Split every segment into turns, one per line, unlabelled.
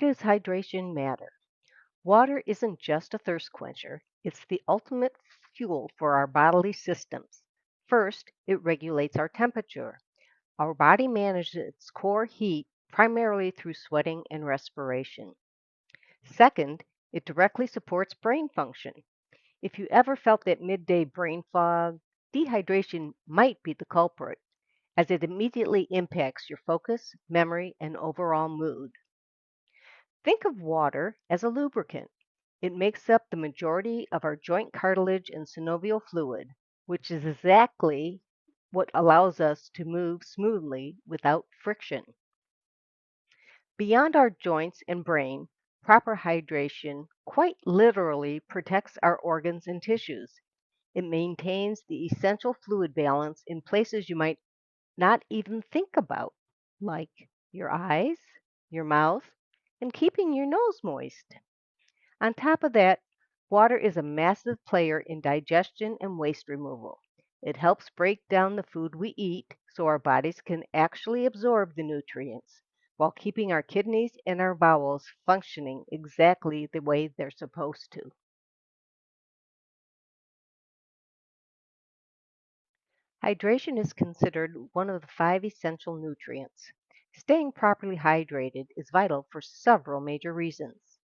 Does hydration matter? Water isn't just a thirst quencher, it's the ultimate fuel for our bodily systems. First, it regulates our temperature. Our body manages its core heat primarily through sweating and respiration. Second, it directly supports brain function. If you ever felt that midday brain fog, dehydration might be the culprit, as it immediately impacts your focus, memory, and overall mood. Think of water as a lubricant. It makes up the majority of our joint cartilage and synovial fluid, which is exactly what allows us to move smoothly without friction. Beyond our joints and brain, proper hydration quite literally protects our organs and tissues. It maintains the essential fluid balance in places you might not even think about, like your eyes, your mouth, and keeping your nose moist. On top of that, water is a massive player in digestion and waste removal. It helps break down the food we eat so our bodies can actually absorb the nutrients while keeping our kidneys and our bowels functioning exactly the way they're supposed to. Hydration is considered one of the five essential nutrients. Staying properly hydrated is vital for several major reasons.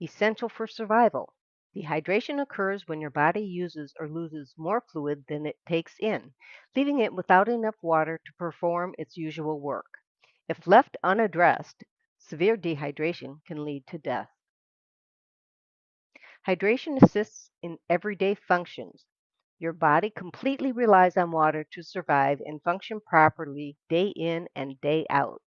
Essential for survival. Dehydration occurs when your body uses or loses more fluid than it takes in, leaving it without enough water to perform its usual work. If left unaddressed, severe dehydration can lead to death. Hydration assists in everyday functions. Your body completely relies on water to survive and function properly day in and day out.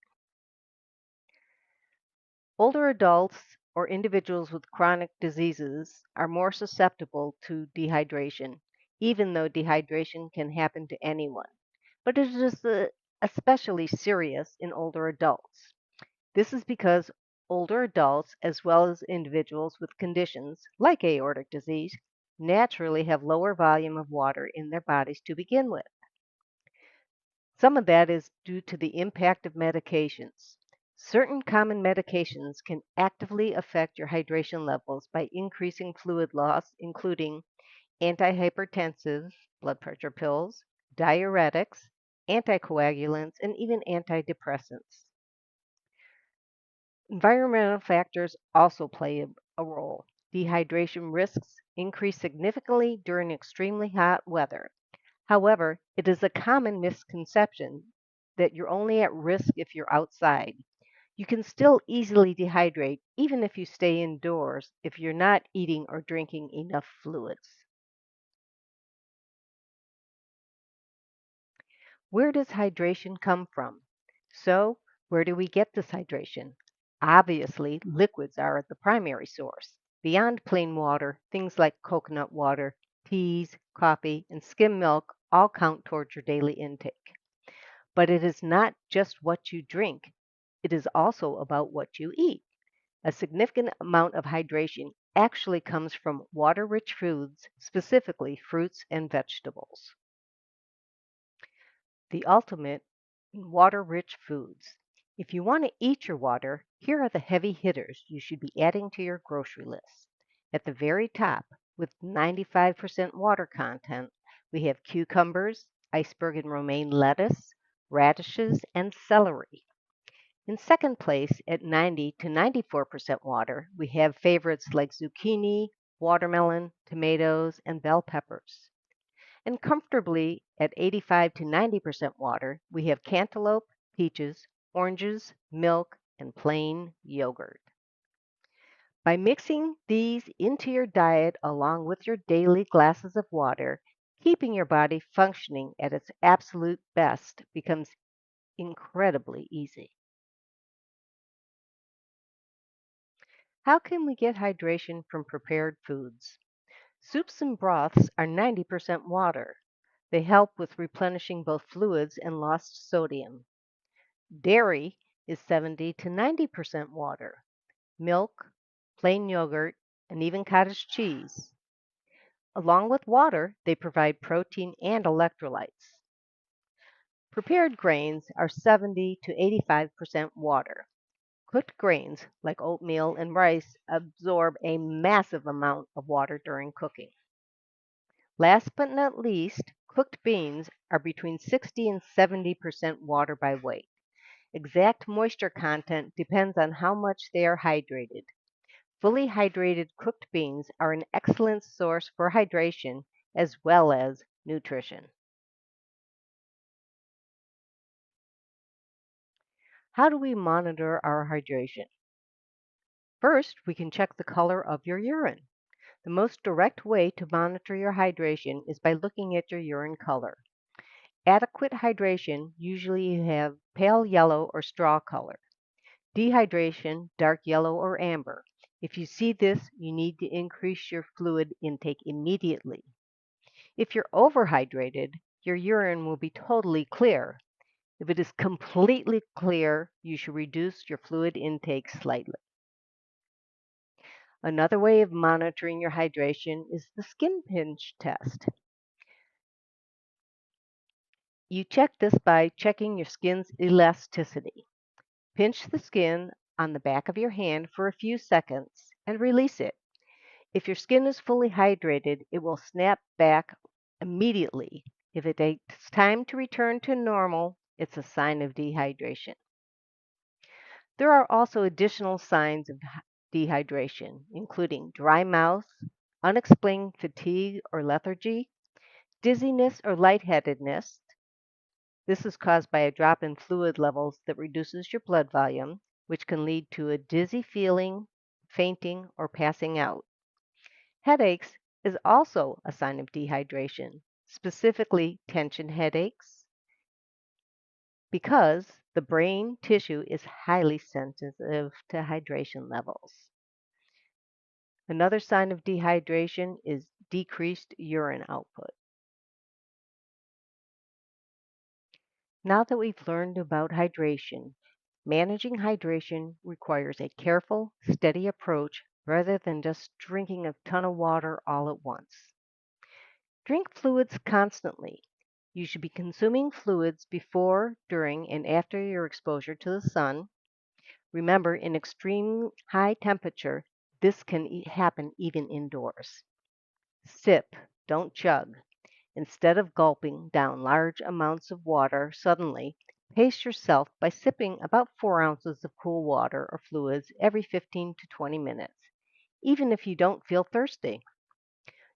Older adults or individuals with chronic diseases are more susceptible to dehydration, even though dehydration can happen to anyone. But it is especially serious in older adults. This is because older adults, as well as individuals with conditions like aortic disease, naturally have lower volume of water in their bodies to begin with. Some of that is due to the impact of medications. Certain common medications can actively affect your hydration levels by increasing fluid loss, including antihypertensive, blood pressure pills, diuretics, anticoagulants, and even antidepressants. Environmental factors also play a role. Dehydration risks increase significantly during extremely hot weather. However, it is a common misconception that you're only at risk if you're outside. You can still easily dehydrate even if you stay indoors if you're not eating or drinking enough fluids. Where does hydration come from? So, where do we get this hydration? Obviously, liquids are the primary source. Beyond plain water, things like coconut water, teas, coffee, and skim milk all count towards your daily intake. But it is not just what you drink, it is also about what you eat. A significant amount of hydration actually comes from water rich foods, specifically fruits and vegetables. The ultimate in water rich foods. If you want to eat your water, here are the heavy hitters you should be adding to your grocery list. At the very top, with 95% water content, we have cucumbers, iceberg and romaine lettuce, radishes, and celery. In second place, at 90 to 94% water, we have favorites like zucchini, watermelon, tomatoes, and bell peppers. And comfortably at 85 to 90% water, we have cantaloupe, peaches, oranges, milk, and plain yogurt. By mixing these into your diet along with your daily glasses of water, keeping your body functioning at its absolute best becomes incredibly easy. How can we get hydration from prepared foods? Soups and broths are 90% water. They help with replenishing both fluids and lost sodium. Dairy is 70 to 90% water. Milk, plain yogurt, and even cottage cheese. Along with water, they provide protein and electrolytes. Prepared grains are 70 to 85% water. Cooked grains like oatmeal and rice absorb a massive amount of water during cooking. Last but not least, cooked beans are between 60 and 70% water by weight. Exact moisture content depends on how much they are hydrated. Fully hydrated cooked beans are an excellent source for hydration as well as nutrition. How do we monitor our hydration? First, we can check the color of your urine. The most direct way to monitor your hydration is by looking at your urine color. Adequate hydration usually have pale yellow or straw color. Dehydration, dark yellow or amber. If you see this, you need to increase your fluid intake immediately. If you're overhydrated, your urine will be totally clear. If it is completely clear, you should reduce your fluid intake slightly. Another way of monitoring your hydration is the skin pinch test. You check this by checking your skin's elasticity. Pinch the skin on the back of your hand for a few seconds and release it. If your skin is fully hydrated, it will snap back immediately. If it takes time to return to normal, it's a sign of dehydration. There are also additional signs of dehydration, including dry mouth, unexplained fatigue or lethargy, dizziness or lightheadedness. This is caused by a drop in fluid levels that reduces your blood volume, which can lead to a dizzy feeling, fainting, or passing out. Headaches is also a sign of dehydration, specifically tension headaches, because the brain tissue is highly sensitive to hydration levels. Another sign of dehydration is decreased urine output. Now that we've learned about hydration, managing hydration requires a careful, steady approach rather than just drinking a ton of water all at once. Drink fluids constantly. You should be consuming fluids before, during, and after your exposure to the sun. Remember, in extreme high temperature, this can happen even indoors. Sip, don't chug. Instead of gulping down large amounts of water suddenly, pace yourself by sipping about 4 ounces of cool water or fluids every 15 to 20 minutes, even if you don't feel thirsty.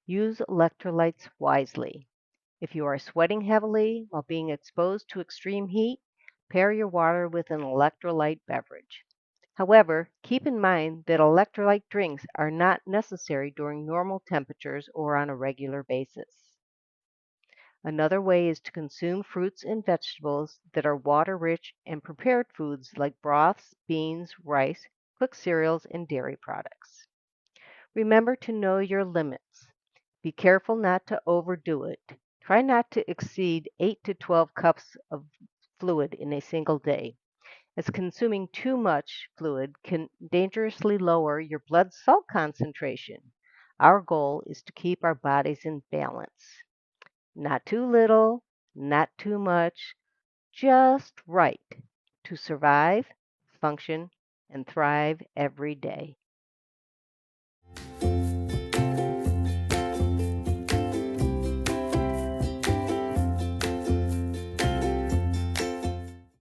Use electrolytes wisely. If you are sweating heavily while being exposed to extreme heat, pair your water with an electrolyte beverage. However, keep in mind that electrolyte drinks are not necessary during normal temperatures or on a regular basis. Another way is to consume fruits and vegetables that are water rich and prepared foods like broths, beans, rice, cooked cereals, and dairy products. Remember to know your limits. Be careful not to overdo it. Try not to exceed 8 to 12 cups of fluid in a single day, as consuming too much fluid can dangerously lower your blood salt concentration. Our goal is to keep our bodies in balance. Not too little, not too much, just right to survive, function, and thrive every day.